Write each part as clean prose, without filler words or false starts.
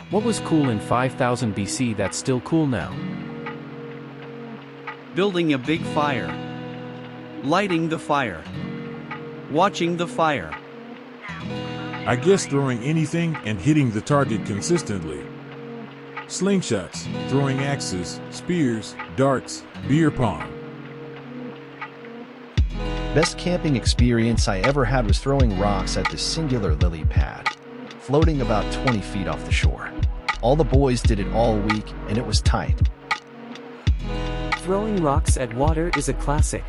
What was cool in 5000 BC that's still cool now? Building a big fire. Lighting the fire. Watching the fire. I guess throwing anything and hitting the target consistently. Slingshots, throwing axes, spears, darts, beer pong. Best camping experience I ever had was throwing rocks at this singular lily pad, floating about 20 feet off the shore. All the boys did it all week, and it was tight. Throwing rocks at water is a classic.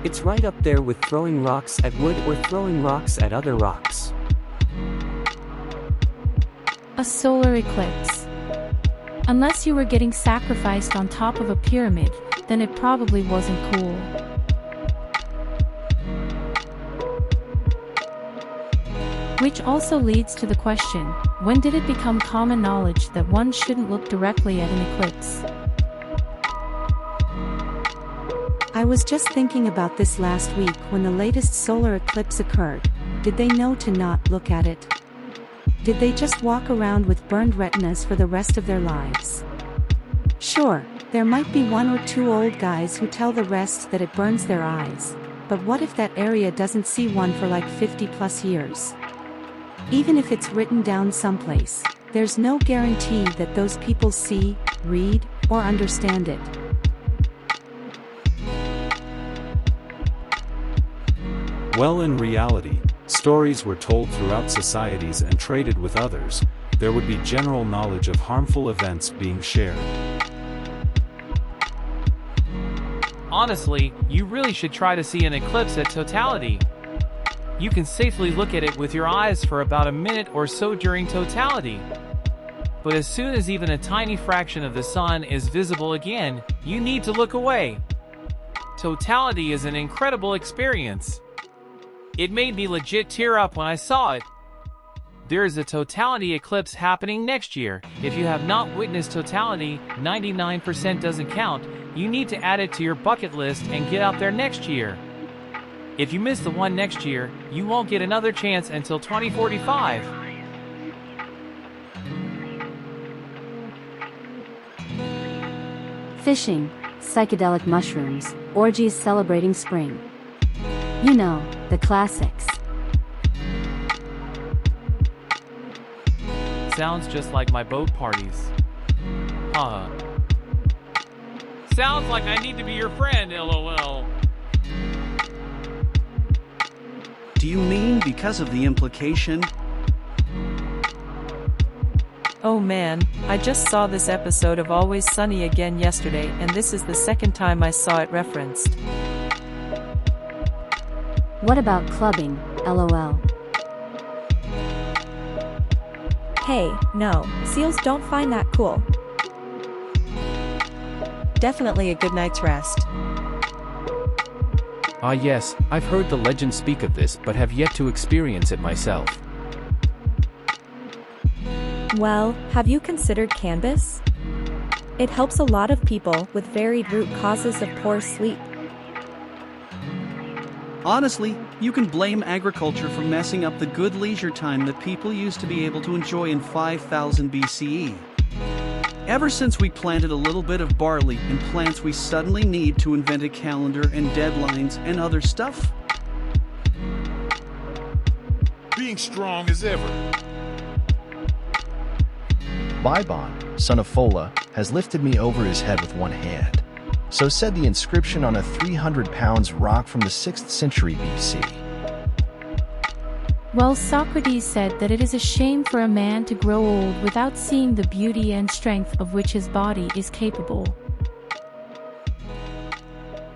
It's right up there with throwing rocks at wood or throwing rocks at other rocks. A solar eclipse. Unless you were getting sacrificed on top of a pyramid, then it probably wasn't cool. Which also leads to the question, when did it become common knowledge that one shouldn't look directly at an eclipse? I was just thinking about this last week when the latest solar eclipse occurred. Did they know to not look at it? Did they just walk around with burned retinas for the rest of their lives? Sure, there might be one or two old guys who tell the rest that it burns their eyes, but what if that area doesn't see one for like 50 plus years? Even if it's written down someplace, there's no guarantee that those people see, read, or understand it. Well, in reality, stories were told throughout societies and traded with others. There would be general knowledge of harmful events being shared. Honestly, you really should try to see an eclipse at totality. You can safely look at it with your eyes for about a minute or so during totality. But as soon as even a tiny fraction of the sun is visible again, you need to look away. Totality is an incredible experience. It made me legit tear up when I saw it. There is a totality eclipse happening next year. If you have not witnessed totality, 99% doesn't count. You need to add it to your bucket list and get out there next year. If you miss the one next year, you won't get another chance until 2045. Fishing, psychedelic mushrooms, orgies celebrating spring. You know, the classics. Sounds just like my boat parties. Haha. Sounds like I need to be your friend, LOL. Do you mean because of the implication? Oh man, I just saw this episode of Always Sunny again yesterday, and this is the second time I saw it referenced. What about clubbing, LOL? Hey, no, seals don't find that cool. Definitely a good night's rest. Ah yes, I've heard the legend speak of this but have yet to experience it myself. Well, have you considered cannabis? It helps a lot of people with varied root causes of poor sleep. Honestly, you can blame agriculture for messing up the good leisure time that people used to be able to enjoy in 5000 BCE. Ever since we planted a little bit of barley and plants, we suddenly need to invent a calendar and deadlines and other stuff. Being strong as ever. Bybon, son of Fola, has lifted me over his head with one hand. So said the inscription on a 300 pounds rock from the 6th century BC. Well, Socrates said that it is a shame for a man to grow old without seeing the beauty and strength of which his body is capable.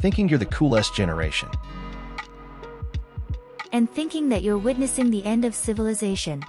Thinking you're the coolest generation. And thinking that you're witnessing the end of civilization.